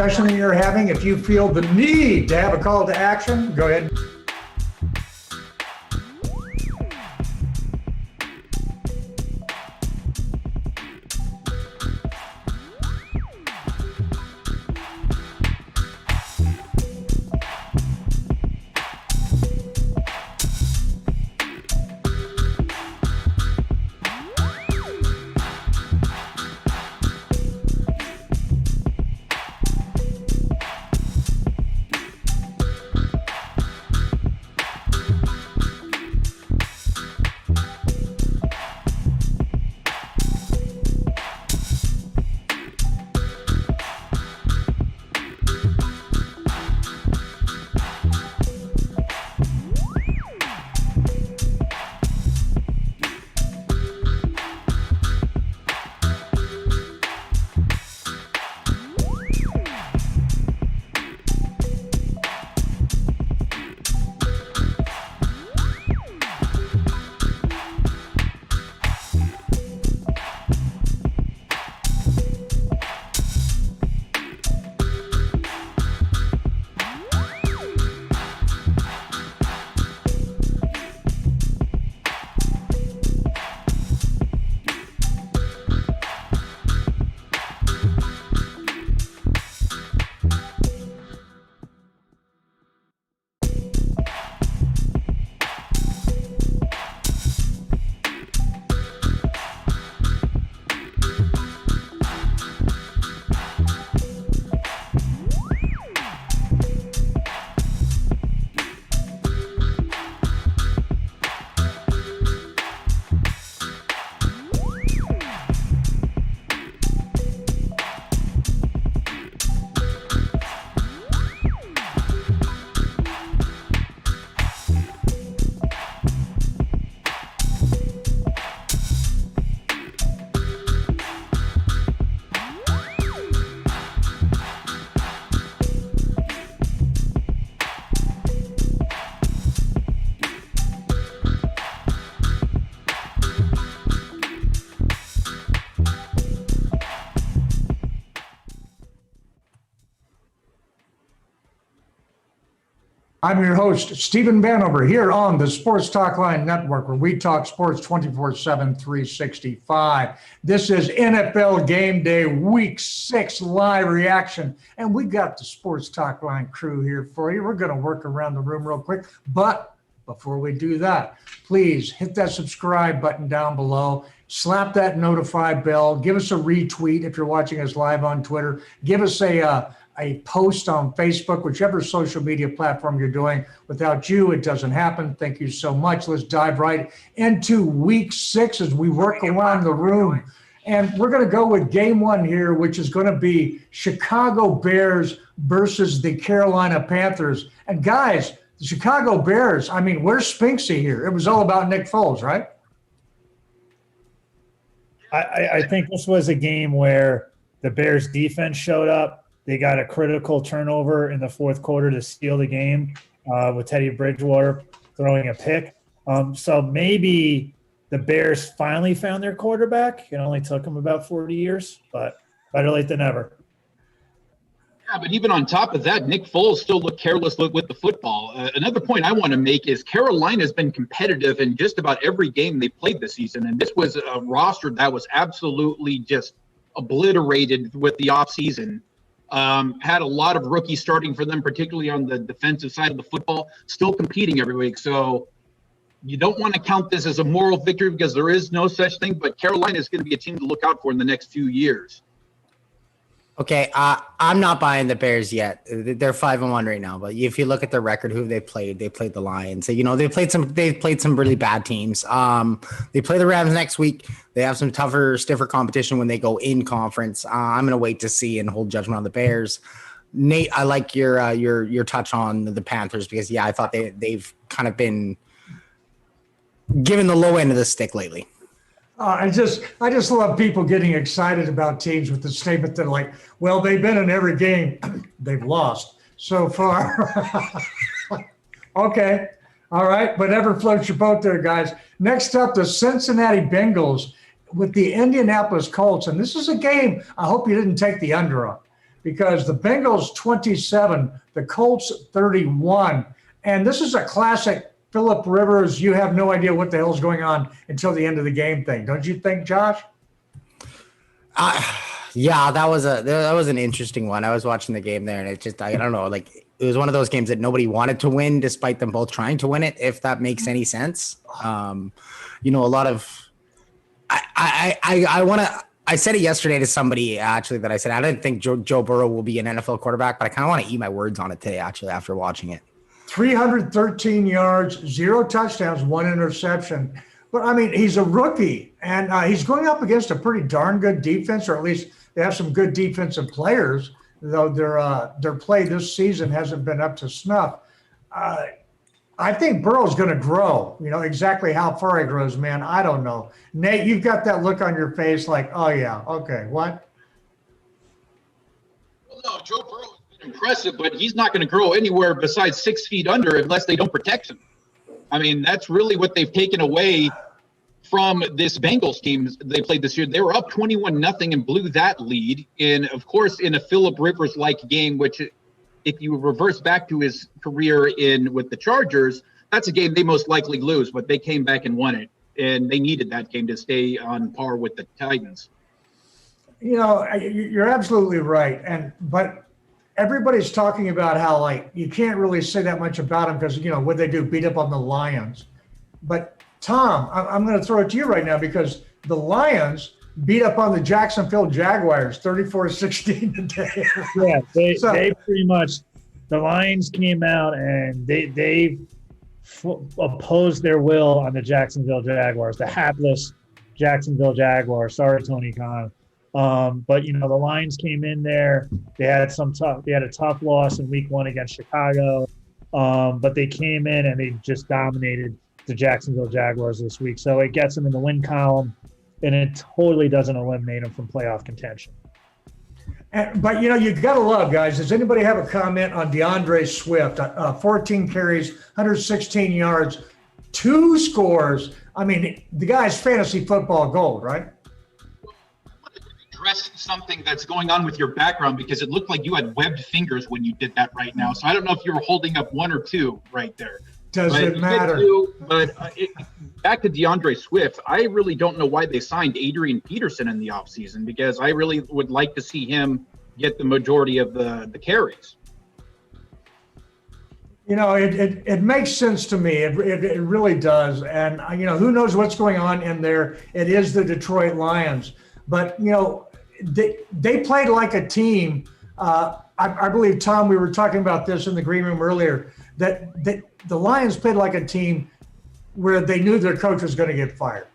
discussion that you're having. If you feel the need to have a call to action, go ahead. I'm your host, Stephen Vanover, here on the Sports Talk Line Network, where we talk sports 24/7, 365. This is NFL Game Day Week 6 live reaction, and we got the Sports Talk Line crew here for you. We're going to work around the room real quick, but before we do that, please hit that subscribe button down below. Slap that notify bell. Give us a retweet if you're watching us live on Twitter. Give us a post on Facebook, whichever social media platform you're doing. Without you, it doesn't happen. Thank you so much. Let's dive right into week 6 as we work around the room. And we're going to go with game 1 here, which is going to be Chicago Bears versus the Carolina Panthers. And guys, the Chicago Bears, I mean, where's Spinksy here? It was all about Nick Foles, right? I think this was a game where the Bears defense showed up. They got a critical turnover in the fourth quarter to steal the game with Teddy Bridgewater throwing a pick. So maybe the Bears finally found their quarterback. It only took them about 40 years, but better late than never. Yeah, but even on top of that, Nick Foles still looked careless with the football. Another point I want to make is Carolina's been competitive in just about every game they played this season, and this was a roster that was absolutely just obliterated with the offseason. Had a lot of rookies starting for them, particularly on the defensive side of the football, still competing every week. So you don't want to count this as a moral victory because there is no such thing, but Carolina is going to be a team to look out for in the next few years. Okay, I'm not buying the Bears yet. They're 5-1 right now, but if you look at their record, who they played the Lions. So, they've played some really bad teams. They play the Rams next week. They have some tougher, stiffer competition when they go in conference. I'm going to wait to see and hold judgment on the Bears. Nate, I like your touch on the Panthers because I thought they've kind of been given the low end of the stick lately. I just love people getting excited about teams with the statement that like, well, they've been in every game they've lost so far. Okay. All right. Whatever floats your boat there, guys. Next up, the Cincinnati Bengals with the Indianapolis Colts. And this is a game I hope you didn't take the under on because the Bengals 27, the Colts 31. And this is a classic Phillip Rivers, you have no idea what the hell's going on until the end of the game thing. Don't you think, Josh? Yeah, that was an interesting one. I was watching the game there, and it just, I don't know, like it was one of those games that nobody wanted to win, despite them both trying to win it. If that makes any sense, you know, a lot of, I said it yesterday to somebody actually that I said I didn't think Joe Burrow will be an NFL quarterback, but I kind of want to eat my words on it today actually after watching it. 313 yards, 0 touchdowns, 1 interception. But I mean, he's a rookie, and he's going up against a pretty darn good defense, or at least they have some good defensive players, though their play this season hasn't been up to snuff. I think Burrow's going to grow. You know, exactly how far he grows, man, I don't know. Nate, you've got that look on your face like, oh, yeah, okay, what? Well, no, Joe Burrow has been impressive, but he's not going to grow anywhere besides 6 feet under unless they don't protect him. I mean, that's really what they've taken away from this Bengals team they played this year. They were up 21-0 and blew that lead. And, of course, in a Phillip Rivers-like game, which if you reverse back to his career with the Chargers, that's a game they most likely lose, but they came back and won it. And they needed that game to stay on par with the Titans. You know, you're absolutely right. But everybody's talking about how, like, you can't really say that much about them because, you know, what they do, beat up on the Lions. But, Tom, I'm going to throw it to you right now because the Lions beat up on the Jacksonville Jaguars 34-16 today. Yeah, they pretty much – the Lions came out and they opposed their will on the Jacksonville Jaguars, the hapless Jacksonville Jaguars. Sorry, Tony Khan. But you know, the Lions came in there. They had a tough loss in week 1 against Chicago. But they came in and they just dominated the Jacksonville Jaguars this week. So it gets them in the win column, and it totally doesn't eliminate them from playoff contention. But, you know, you got to love, guys. Does anybody have a comment on DeAndre Swift? 14 carries, 116 yards, 2 scores. I mean, the guy's fantasy football gold, right? Address something that's going on with your background because it looked like you had webbed fingers when you did that right now. So I don't know if you were holding up 1 or 2 right there. Does it matter? Back to DeAndre Swift, I really don't know why they signed Adrian Peterson in the offseason because I really would like to see him get the majority of the carries. You know, it makes sense to me. It really does. And, you know, who knows what's going on in there. It is the Detroit Lions. But, you know, they played like a team. I believe, Tom, we were talking about this in the green room earlier, that the Lions played like a team where they knew their coach was going to get fired.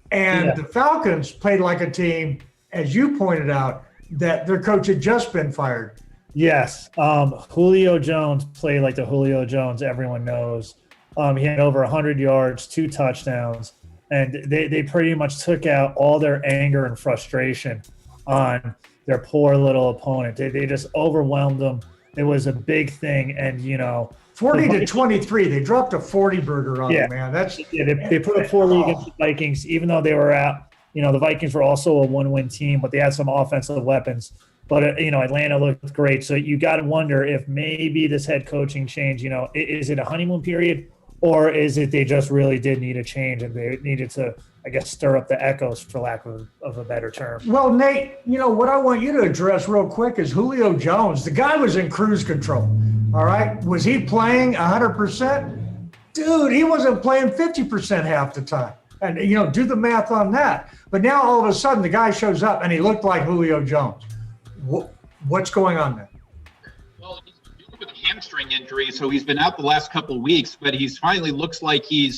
And the Falcons played like a team, as you pointed out, that their coach had just been fired. Yes. Julio Jones played like the Julio Jones everyone knows. He had over 100 yards, 2 touchdowns, and they pretty much took out all their anger and frustration on their poor little opponent. They just overwhelmed them. It was a big thing, and, you know, 40-23. They dropped a 40-burger on them, man. They put a 40 against the Vikings, even though they were out. You know, the Vikings were also a 1-win team, but they had some offensive weapons. But, you know, Atlanta looked great. So you got to wonder if maybe this head coaching change, you know, is it a honeymoon period or is it they just really did need a change and they needed to, I guess, stir up the echoes, for lack of a better term. Well, Nate, you know, what I want you to address real quick is Julio Jones. The guy was in cruise control, all right? Was he playing 100%? Dude, he wasn't playing 50% half the time. And, you know, do the math on that. But now all of a sudden the guy shows up and he looked like Julio Jones. What's going on there? Well, he's dealing with a hamstring injury, so he's been out the last couple of weeks, but he's finally looks like he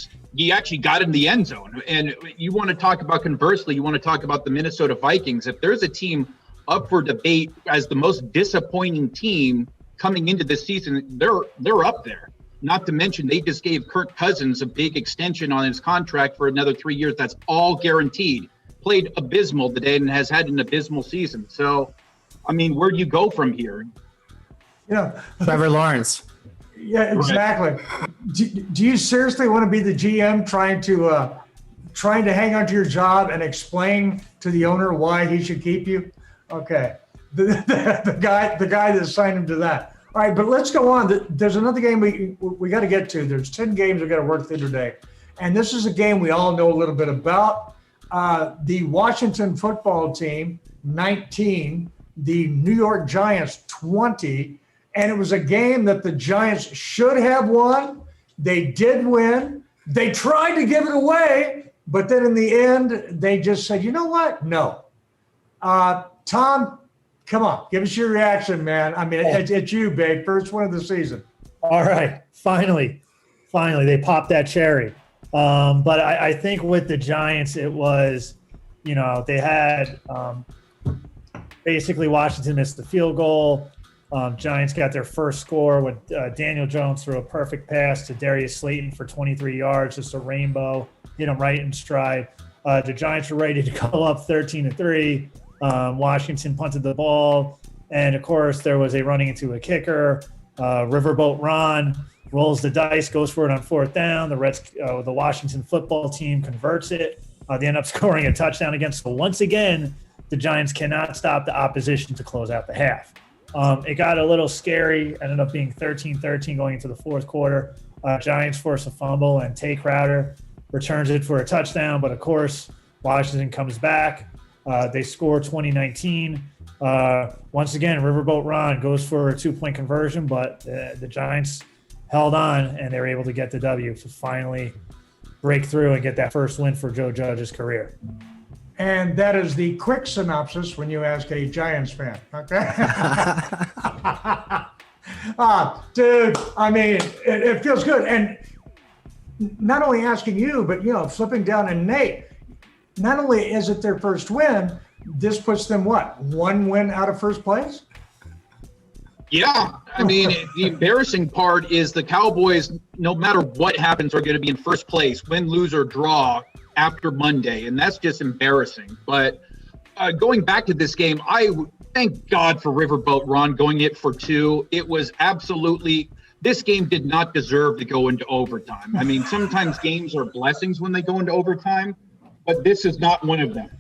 actually got in the end zone. And you want to talk about, conversely, you want to talk about the Minnesota Vikings. If there's a team up for debate as the most disappointing team coming into this season, they're up there. Not to mention they just gave Kirk Cousins a big extension on his contract for another 3 years. That's all guaranteed. Played abysmal today and has had an abysmal season. So, I mean, where do you go from here? Yeah, Trevor Lawrence. Yeah, exactly. Right. Do you seriously want to be the GM trying to hang on to your job and explain to the owner why he should keep you? Okay. the guy that signed him to that. All right, but let's go on. There's another game we got to get to. There's 10 games we got to work through today. And this is a game we all know a little bit about. The Washington football team, 19, the New York Giants, 20. And it was a game that the Giants should have won. They did win. They tried to give it away, but then in the end, they just said, you know what? No. Tom, come on. Give us your reaction, man. I mean, it's you, babe. First one of the season. All right. Finally, they popped that cherry. But I think with the Giants, it was, they had basically Washington missed the field goal. Giants got their first score when Daniel Jones threw a perfect pass to Darius Slayton for 23 yards, just a rainbow, hit him right in stride. The Giants were ready to go up 13-3. Washington punted the ball, and of course there was a running into a kicker. Riverboat Ron rolls the dice, goes for it on fourth down. The Washington football team converts it. They end up scoring a touchdown against. So once again, the Giants cannot stop the opposition to close out the half. It got a little scary, ended up being 13-13 going into the fourth quarter. Giants force a fumble, and Tay Crowder returns it for a touchdown. But, of course, Washington comes back. They score 20-19. Once again, Riverboat Ron goes for a 2-point conversion, but the Giants held on, and they were able to get the W to finally break through and get that first win for Joe Judge's career. And that is the quick synopsis when you ask a Giants fan, okay? Dude, I mean, it feels good. And not only asking you, but, flipping down and Nate, not only is it their first win, this puts them what? One win out of first place? Yeah. I mean, the embarrassing part is the Cowboys, no matter what happens, are going to be in first place, win, lose, or draw after Monday. And that's just embarrassing. But going back to this game, I thank God for Riverboat Ron going it for 2. It was absolutely – this game did not deserve to go into overtime. I mean, sometimes games are blessings when they go into overtime, but this is not one of them.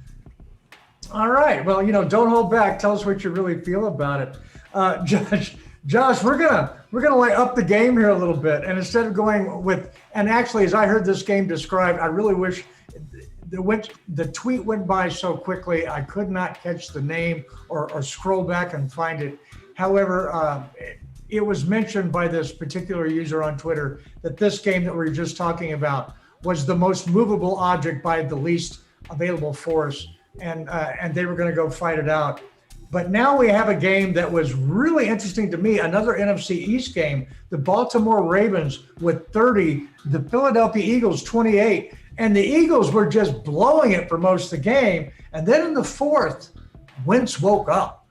All right. Well, don't hold back. Tell us what you really feel about it. Josh, we're gonna like up the game here a little bit, and instead of going with, and actually, as I heard this game described, I really wish the tweet went by so quickly I could not catch the name or scroll back and find it. However, it was mentioned by this particular user on Twitter that this game that we were just talking about was the most movable object by the least available force, and they were going to go fight it out. But now we have a game that was really interesting to me, another NFC East game, the Baltimore Ravens with 30, the Philadelphia Eagles 28, and the Eagles were just blowing it for most of the game. And then in the fourth, Wentz woke up.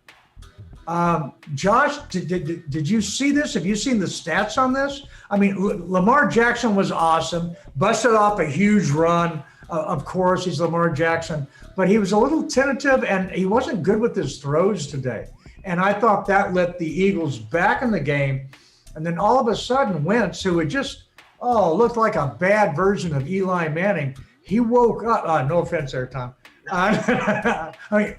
Josh, did you see this? Have you seen the stats on this? I mean, Lamar Jackson was awesome, busted off a huge run. Of course, he's Lamar Jackson, but he was a little tentative and he wasn't good with his throws today. And I thought that let the Eagles back in the game. And then all of a sudden, Wentz, who had just, looked like a bad version of Eli Manning, he woke up. No offense there, Tom. I mean,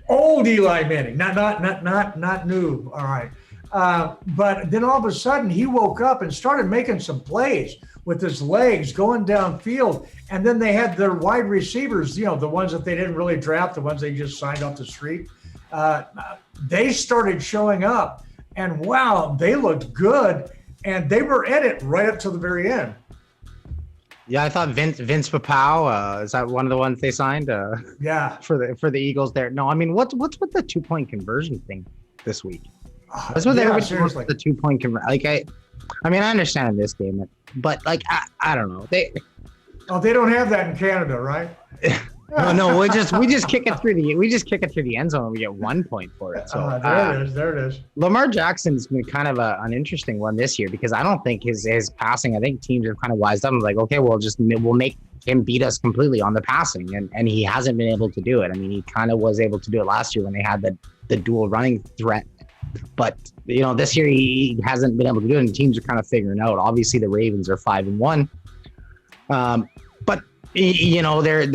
old Eli Manning, not new. All right. But then all of a sudden, he woke up and started making some plays with his legs going downfield. And then they had their wide receivers, the ones that they didn't really draft, the ones they just signed off the street. They started showing up, and wow, they looked good, and they were at it right up to the very end. Yeah, I thought Vince Papau, is that one of the ones they signed? Yeah. For the Eagles there. No, I mean, what's with the 2-point conversion thing this week? That's what seriously. The 2-point conversion. Like I mean, I understand in this game, but like I don't know. They don't have that in Canada, right? No, we just kick it through the end zone and we get 1 point for it. So there it is. Lamar Jackson's been kind of an interesting one this year because I don't think his passing. I think teams are kind of wised up. Like, okay, we'll make him beat us completely on the passing, and he hasn't been able to do it. I mean, he kind of was able to do it last year when they had the dual running threat. But, this year he hasn't been able to do it, and teams are kind of figuring out. Obviously, the Ravens are 5-1. But, they're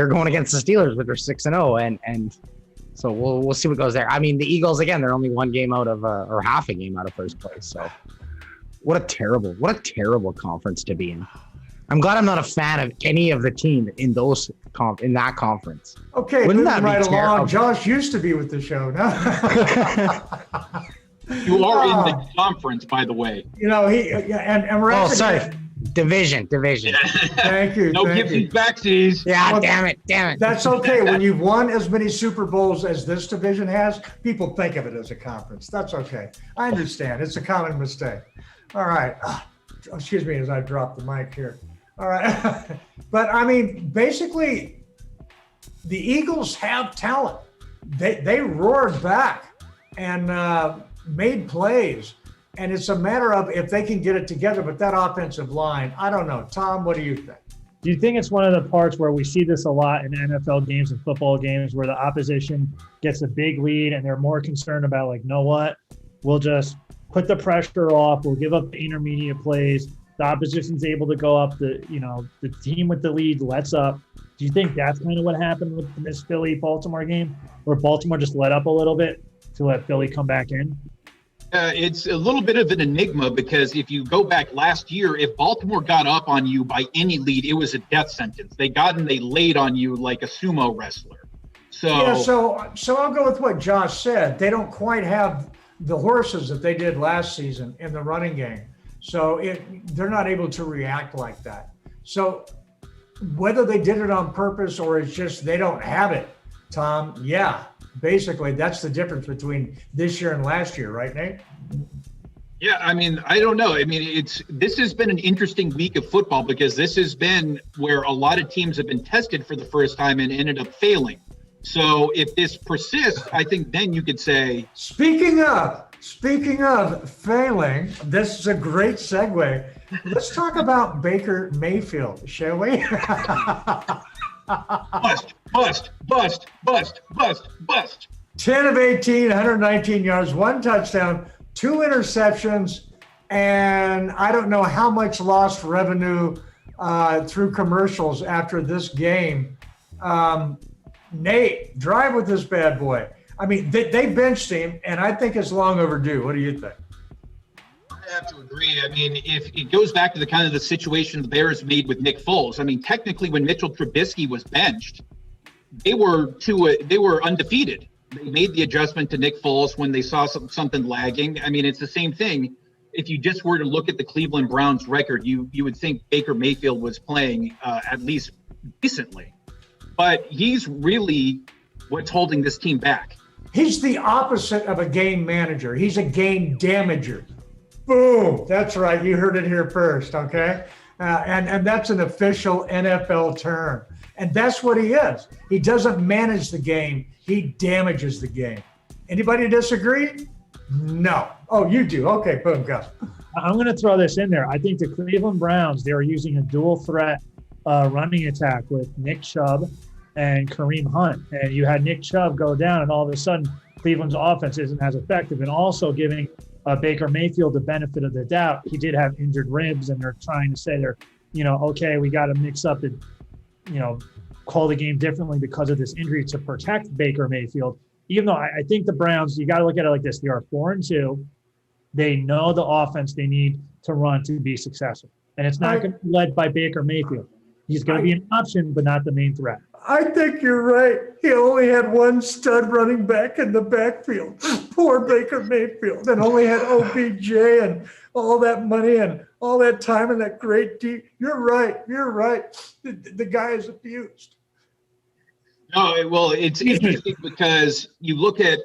going against the Steelers, which are 6-0. And So we'll see what goes there. I mean, the Eagles, again, they're only one game out of or half a game out of first place. So what a terrible conference to be in. I'm glad I'm not a fan of any of the team in that conference. Okay, Wouldn't moving that be right along. terrible? Josh used to be with the show. No? You are in the conference, by the way. You know, and we're Oh, actually sorry. Division. Thank you. No thank you. gifting backsies. Yeah, Well, damn it. That's okay. When you've won as many Super Bowls as this division has, people think of it as a conference. That's okay. I understand. It's a common mistake. All right. Excuse me as I drop the mic here. All right. But I mean, basically, the Eagles have talent. They roared back and made plays. And it's a matter of if they can get it together. But that offensive line, I don't know. Tom, what do you think? Do you think it's one of the parts where we see this a lot in NFL games and football games where the opposition gets a big lead and they're more concerned about, like, know what? We'll just put the pressure off. We'll give up the intermediate plays. The opposition's able to go up. The team with the lead lets up. Do you think that's kind of what happened with this Philly-Baltimore game, where Baltimore just let up a little bit to let Philly come back in? It's a little bit of an enigma because if you go back last year, if Baltimore got up on you by any lead, it was a death sentence. They laid on you like a sumo wrestler. So I'll go with what Josh said. They don't quite have the horses that they did last season in the running game. So they're not able to react like that. So whether they did it on purpose or it's just they don't have it, Tom, yeah. Basically, that's the difference between this year and last year, right, Nate? Yeah, I mean, I don't know. I mean, this has been an interesting week of football because this has been where a lot of teams have been tested for the first time and ended up failing. So if this persists, I think then you could say. Speaking of failing, this is a great segue. Let's talk about Baker Mayfield, shall we? Bust. 10 of 18, 119 yards, 1 touchdown, 2 interceptions, and I don't know how much lost revenue through commercials after this game. Nate, drive with this bad boy. I mean, they benched him, and I think it's long overdue. What do you think? I have to agree. I mean, if it goes back to the kind of the situation the Bears made with Nick Foles, I mean, technically when Mitchell Trubisky was benched, they were undefeated. They made the adjustment to Nick Foles when they saw something lagging. I mean, it's the same thing. If you just were to look at the Cleveland Browns record, you would think Baker Mayfield was playing at least decently. But he's really what's holding this team back. He's the opposite of a game manager. He's a game damager. Boom. That's right. You heard it here first, okay? And that's an official NFL term. And that's what he is. He doesn't manage the game. He damages the game. Anybody disagree? No. Oh, you do. Okay, boom, go. I'm going to throw this in there. I think the Cleveland Browns, they were using a dual threat running attack with Nick Chubb and Kareem Hunt. And you had Nick Chubb go down, and all of a sudden Cleveland's offense isn't as effective. And also giving Baker Mayfield the benefit of the doubt. He did have injured ribs, and they're trying to say okay, we got to mix up the, call the game differently because of this injury to protect Baker Mayfield. Even though I think the Browns, you got to look at it like this. They are 4-2. They know the offense they need to run to be successful. And it's not going to be led by Baker Mayfield. He's going to be an option, but not the main threat. I think you're right. He only had one stud running back in the backfield. Poor Baker Mayfield. And only had OBJ and all that money and all that time and that great deep. You're right. The guy is abused. No, well, it's interesting because you look at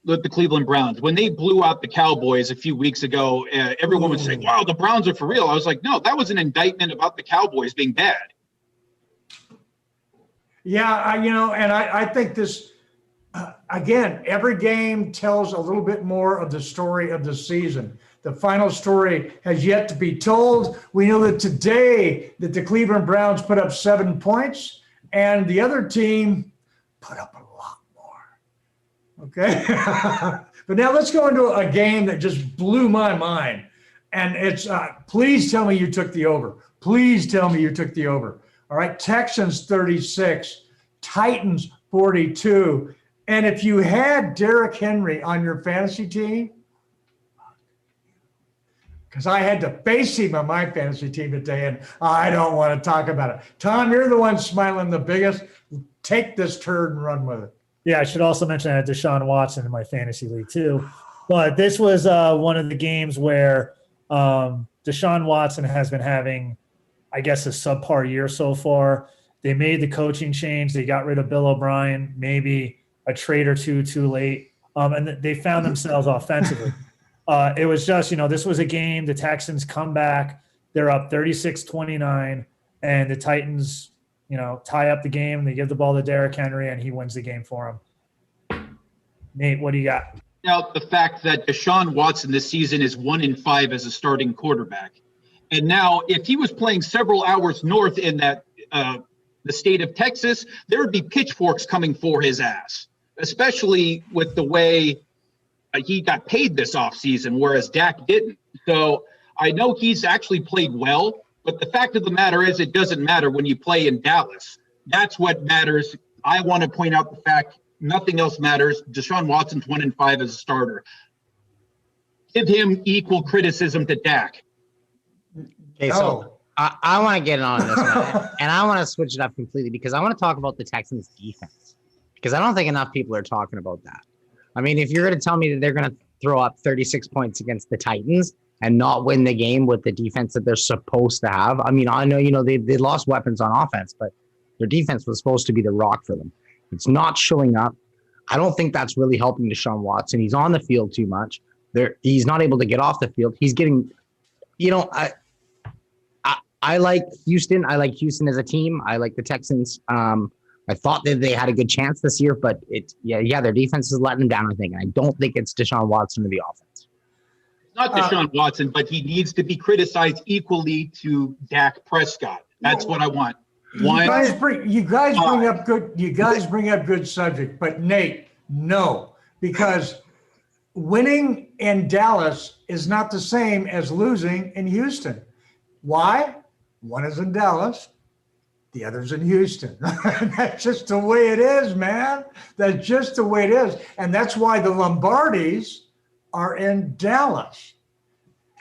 the Cleveland Browns. When they blew out the Cowboys a few weeks ago, everyone would say, wow, the Browns are for real. I was like, no, that was an indictment about the Cowboys being bad. Yeah, I think this, again, every game tells a little bit more of the story of the season. The final story has yet to be told. We know that today that the Cleveland Browns put up 7 points and the other team put up a lot more. Okay? But now let's go into a game that just blew my mind. And it's, please tell me you took the over. Please tell me you took the over. All right, Texans 36, Titans 42. And if you had Derrick Henry on your fantasy team, because I had to face him on my fantasy team today, and I don't want to talk about it. Tom, you're the one smiling the biggest. Take this turd and run with it. Yeah, I should also mention I had Deshaun Watson in my fantasy league too. But this was one of the games where Deshaun Watson has been having, I guess, a subpar year so far. They made the coaching change. They got rid of Bill O'Brien, maybe a trade or two too late. And they found themselves offensively. It was just, this was a game. The Texans come back. They're up 36-29, and the Titans, tie up the game. They give the ball to Derrick Henry, and he wins the game for them. Nate, what do you got? Now, the fact that Deshaun Watson this season is 1-5 as a starting quarterback. And now, if he was playing several hours north in that the state of Texas, there would be pitchforks coming for his ass, especially with the way he got paid this offseason, whereas Dak didn't. So I know he's actually played well, but the fact of the matter is it doesn't matter when you play in Dallas. That's what matters. I want to point out the fact nothing else matters. Deshaun Watson's 1-5 as a starter. Give him equal criticism to Dak. Okay, so I want to get on this one, and I want to switch it up completely because I want to talk about the Texans' defense because I don't think enough people are talking about that. I mean, if you're going to tell me that they're going to throw up 36 points against the Titans and not win the game with the defense that they're supposed to have, I mean, I know, they lost weapons on offense, but their defense was supposed to be the rock for them. It's not showing up. I don't think that's really helping Deshaun Watson. He's on the field too much. He's not able to get off the field. He's getting, I like Houston. I like Houston as a team. I like the Texans. I thought that they had a good chance this year, but their defense is letting them down, I think. And I don't think it's Deshaun Watson or the offense. It's not Deshaun Watson, but he needs to be criticized equally to Dak Prescott. That's what I want. You guys bring up good subject, but Nate, no, because winning in Dallas is not the same as losing in Houston. Why? One is in Dallas, the other's in Houston. That's just the way it is, man. That's just the way it is. And that's why the Lombardis are in Dallas.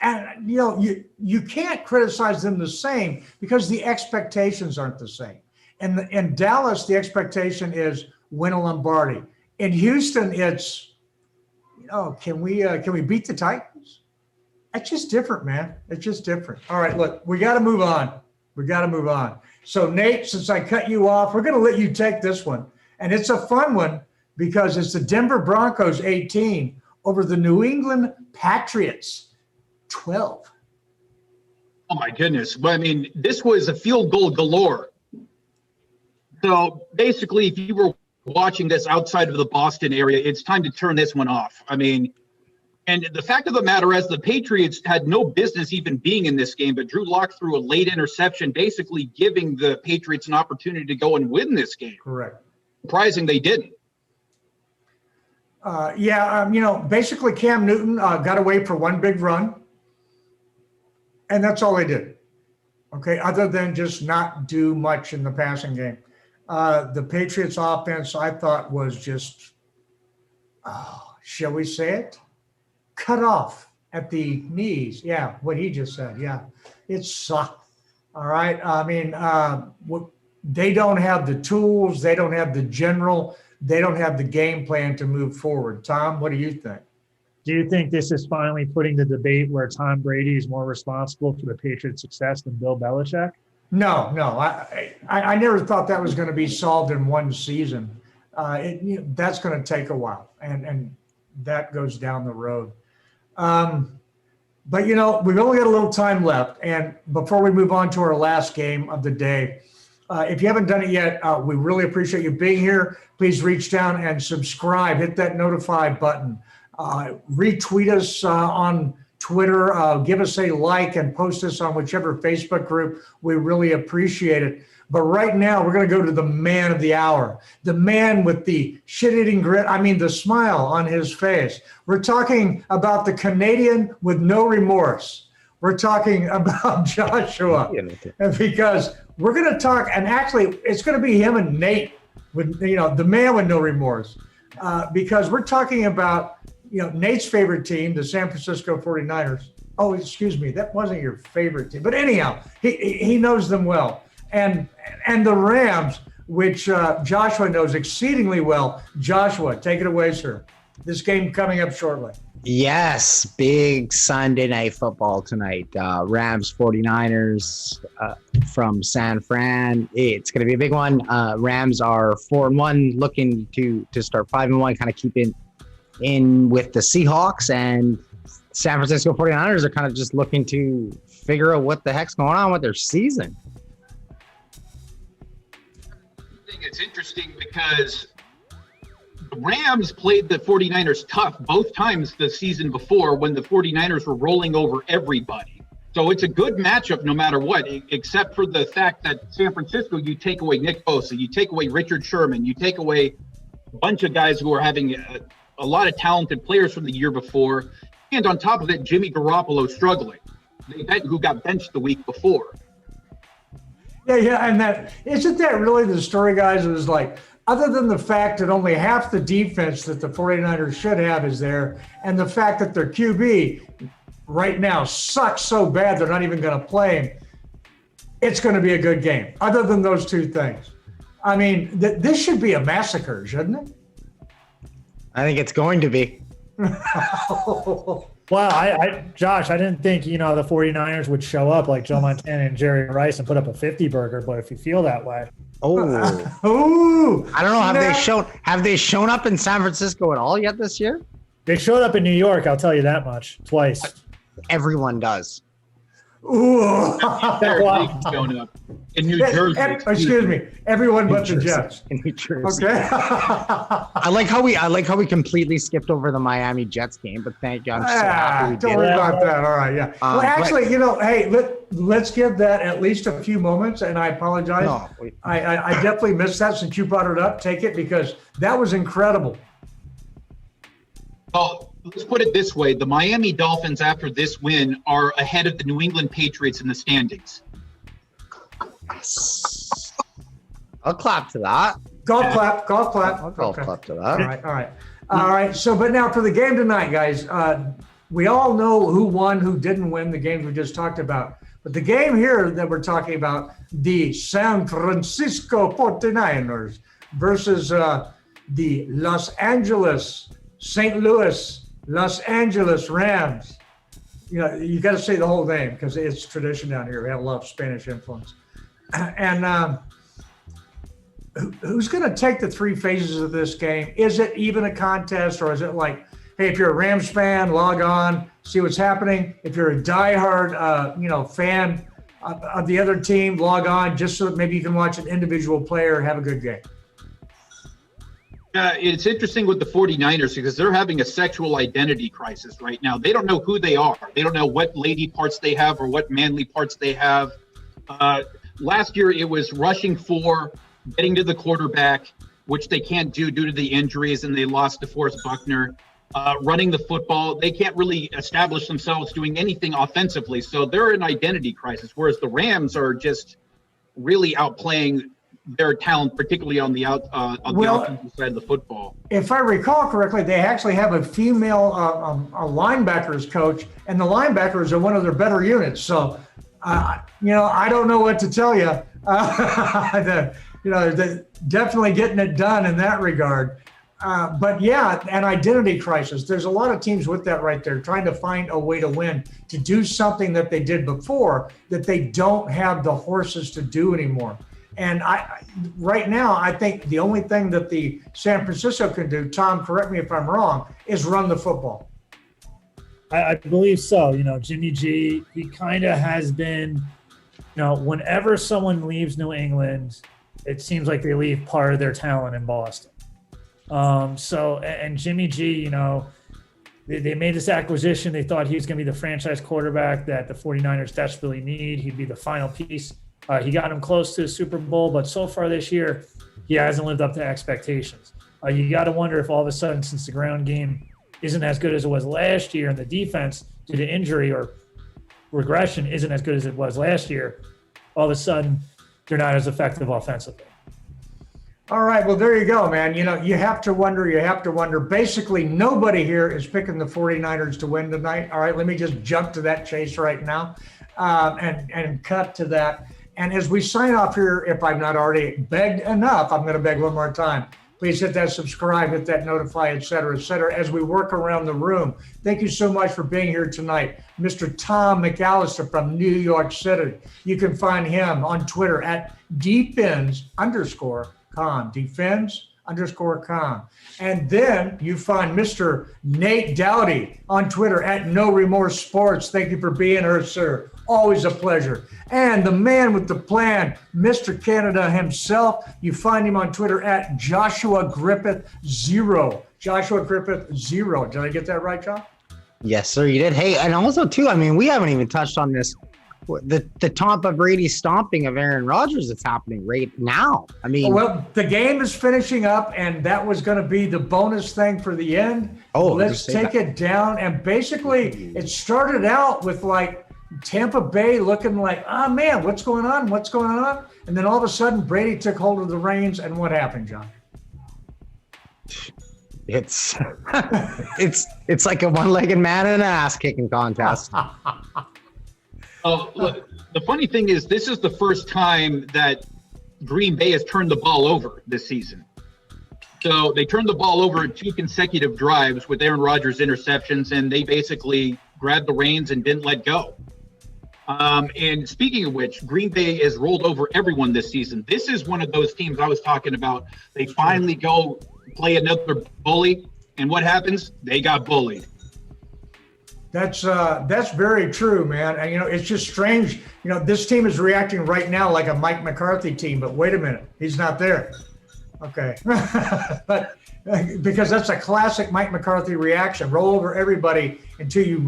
And, you can't criticize them the same because the expectations aren't the same. And in Dallas, the expectation is win a Lombardi. In Houston, it's, can we beat the Titans? That's just different, man. It's just different. All right, look, we got to move on. So, Nate, since I cut you off, we're going to let you take this one. And it's a fun one because it's the Denver Broncos 18 over the New England Patriots 12. Oh, my goodness. Well, I mean, this was a field goal galore. So, basically, if you were watching this outside of the Boston area, it's time to turn this one off. I mean, and the fact of the matter is the Patriots had no business even being in this game, but Drew Lock threw a late interception, basically giving the Patriots an opportunity to go and win this game. Correct. Surprising they didn't. Basically Cam Newton got away for one big run, and that's all they did. Okay, other than just not do much in the passing game. The Patriots offense, I thought, was just, shall we say it? Cut off at the knees. Yeah, what he just said. Yeah, it sucked. All right. I mean, they don't have the tools. They don't have the they don't have the game plan to move forward. Tom, what do you think? Do you think this is finally putting the debate where Tom Brady is more responsible for the Patriots' success than Bill Belichick? No. I never thought that was going to be solved in one season. That's going to take a while, and that goes down the road. But, we've only got a little time left. And before we move on to our last game of the day, if you haven't done it yet, we really appreciate you being here. Please reach down and subscribe. Hit that notify button. Retweet us on Twitter. Give us a like and post us on whichever Facebook group. We really appreciate it. But right now, we're going to go to the man of the hour, the man with the shit-eating grit. I mean, the smile on his face. We're talking about the Canadian with no remorse. We're talking about Joshua, because we're going to talk, and actually, it's going to be him and Nate, with the man with no remorse. because we're talking about, Nate's favorite team, the San Francisco 49ers. Oh, excuse me, that wasn't your favorite team. But anyhow, he knows them well. And the Rams, which Joshua knows exceedingly well. Joshua, take it away, sir. This game coming up shortly. Yes, big Sunday night football tonight. Rams 49ers from San Fran. It's going to be a big one. Rams are 4-1, looking to start 5-1, kind of keeping in with the Seahawks, and San Francisco 49ers are kind of just looking to figure out what the heck's going on with their season. I think it's interesting because the Rams played the 49ers tough both times the season before when the 49ers were rolling over everybody. So it's a good matchup no matter what, except for the fact that San Francisco, you take away Nick Bosa, you take away Richard Sherman, you take away a bunch of guys who are having a lot of talented players from the year before. And on top of it, Jimmy Garoppolo struggling, who got benched the week before. Yeah, and isn't that really the story, guys? It was like, other than the fact that only half the defense that the 49ers should have is there, and the fact that their QB right now sucks so bad they're not even going to play him, it's going to be a good game. Other than those two things. I mean, this should be a massacre, shouldn't it? I think it's going to be. Wow, Josh, I didn't think, the 49ers would show up like Joe Montana and Jerry Rice and put up a 50 burger, but if you feel that way. Oh, I don't know. Have they shown up in San Francisco at all yet this year? They showed up in New York, I'll tell you that much, twice. Everyone does. Ooh. Showing up in New Jersey. Excuse me, everyone but the Jets. In New Jersey. Okay. I like how we completely skipped over the Miami Jets game, but thank you. I'm so happy we did. Don't worry about that. All right, yeah. Well, actually, hey, let's give that at least a few moments, and I apologize. No, I definitely missed that since you brought it up. Take it, because that was incredible. Well, let's put it this way. The Miami Dolphins, after this win, are ahead of the New England Patriots in the standings. I'll clap to that. Golf clap. I'll clap to that. All right. So, but now for the game tonight, guys, we all know who won, who didn't win the games we just talked about. But the game here that we're talking about, the San Francisco 49ers versus the St. Louis, Los Angeles Rams. You got to say the whole name because it's tradition down here. We have a lot of Spanish influence. And who's going to take the three phases of this game? Is it even a contest, or is it like, hey, if you're a Rams fan, log on, see what's happening. If you're a diehard, fan of the other team, log on just so that maybe you can watch an individual player have a good game. It's interesting with the 49ers because they're having a sexual identity crisis right now. They don't know who they are. They don't know what lady parts they have or what manly parts they have. Last year, it was rushing for, getting to the quarterback, which they can't do due to the injuries, and they lost to Forrest Buckner. Running the football, they can't really establish themselves doing anything offensively. So they're in identity crisis, whereas the Rams are just really outplaying their talent, particularly on the offensive side of the football. If I recall correctly, they actually have a female a linebackers coach, and the linebackers are one of their better units. So, I don't know what to tell you. They're definitely getting it done in that regard. But yeah, an identity crisis. There's a lot of teams with that right there, trying to find a way to win, to do something that they did before that they don't have the horses to do anymore. And right now, I think the only thing that the San Francisco can do, Tom, correct me if I'm wrong, is run the football. I believe so. Jimmy G, he kind of has been, whenever someone leaves New England, it seems like they leave part of their talent in Boston. And Jimmy G, they made this acquisition. They thought he was going to be the franchise quarterback that the 49ers desperately need. He'd be the final piece. He got him close to the Super Bowl, but so far this year, he hasn't lived up to expectations. You got to wonder if all of a sudden, since the ground game isn't as good as it was last year, and the defense, due to injury or regression, isn't as good as it was last year, all of a sudden, they're not as effective offensively. All right, well, there you go, man. You know, you have to wonder. Basically, nobody here is picking the 49ers to win tonight. All right, let me just jump to that chase right now and cut to that. And as we sign off here, if I've not already begged enough, I'm going to beg one more time. Please hit that subscribe, hit that notify, et cetera, as we work around the room. Thank you so much for being here tonight. Mr. Tom McAllister from New York City. You can find him on Twitter at defense_com, defense_com. And then you find Mr. Nate Dowdy on Twitter at No Remorse Sports. Thank you for being here, sir. Always a pleasure. And the man with the plan, Mr. Canada himself, you find him on Twitter at Joshua Griffith 0. Joshua Griffith 0. Did I get that right, John? Yes, sir, you did. Hey, and also too, I mean, we haven't even touched on this. The Tampa Brady stomping of Aaron Rodgers that's happening right now. I mean, well, the game is finishing up, and that was going to be the bonus thing for the end. Oh, let's take it down. And basically, it started out with like Tampa Bay looking like, oh man, what's going on? What's going on? And then all of a sudden, Brady took hold of the reins, and what happened, John? It's like a one-legged man in an ass-kicking contest. Oh, look, the funny thing is, this is the first time that Green Bay has turned the ball over this season. So they turned the ball over in 2 consecutive drives with Aaron Rodgers interceptions, and they basically grabbed the reins and didn't let go. And speaking of which, Green Bay has rolled over everyone this season. This is one of those teams I was talking about. They finally go play another bully, and what happens? They got bullied. That's very true, man. And, you know, it's just strange. You know, this team is reacting right now like a Mike McCarthy team, but wait a minute, he's not there. Okay. But because that's a classic Mike McCarthy reaction, roll over everybody until you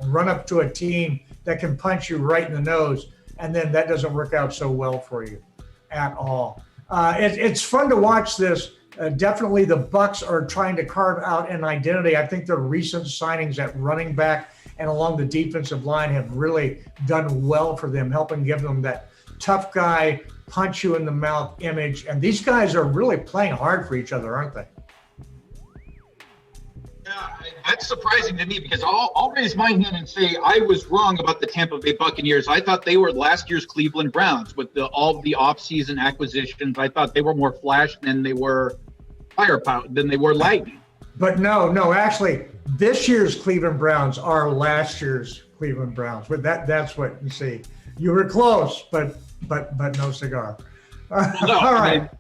run up to a team that can punch you right in the nose. And then that doesn't work out so well for you at all. It's fun to watch this. Definitely the Bucs are trying to carve out an identity. I think their recent signings at running back and along the defensive line have really done well for them, helping give them that tough guy, punch you in the mouth image. And these guys are really playing hard for each other, aren't they? Yeah, that's surprising to me because I'll raise my hand and say I was wrong about the Tampa Bay Buccaneers. I thought they were last year's Cleveland Browns with all the off-season acquisitions. I thought they were more flash than they were firepower, than they were lightning. But no, actually, this year's Cleveland Browns are last year's Cleveland Browns. But that's what you see. You were close, but no cigar. No, all right.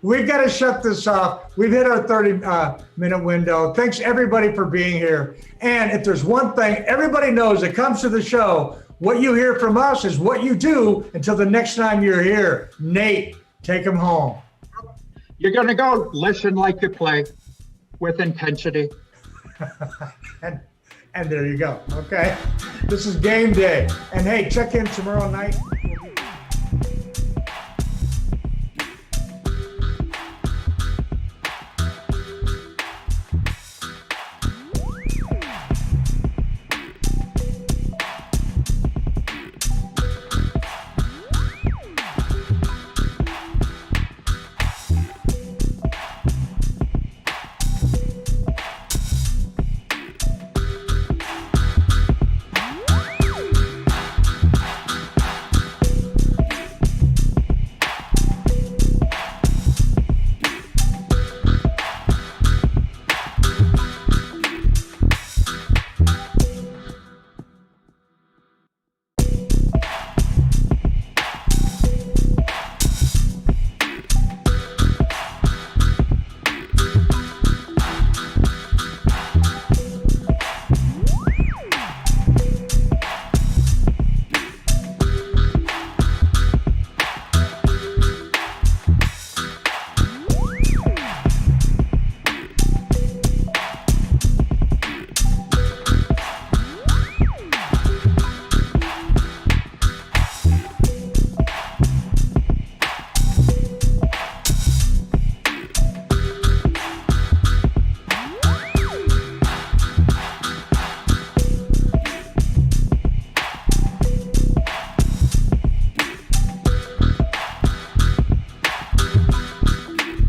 We've got to shut this off. We've hit our 30-minute window. Thanks, everybody, for being here. And if there's one thing everybody knows that comes to the show, what you hear from us is what you do until the next time you're here. Nate, take them home. You're going to go listen like you play with intensity. and there you go. Okay. This is Game Day. And hey, check in tomorrow night.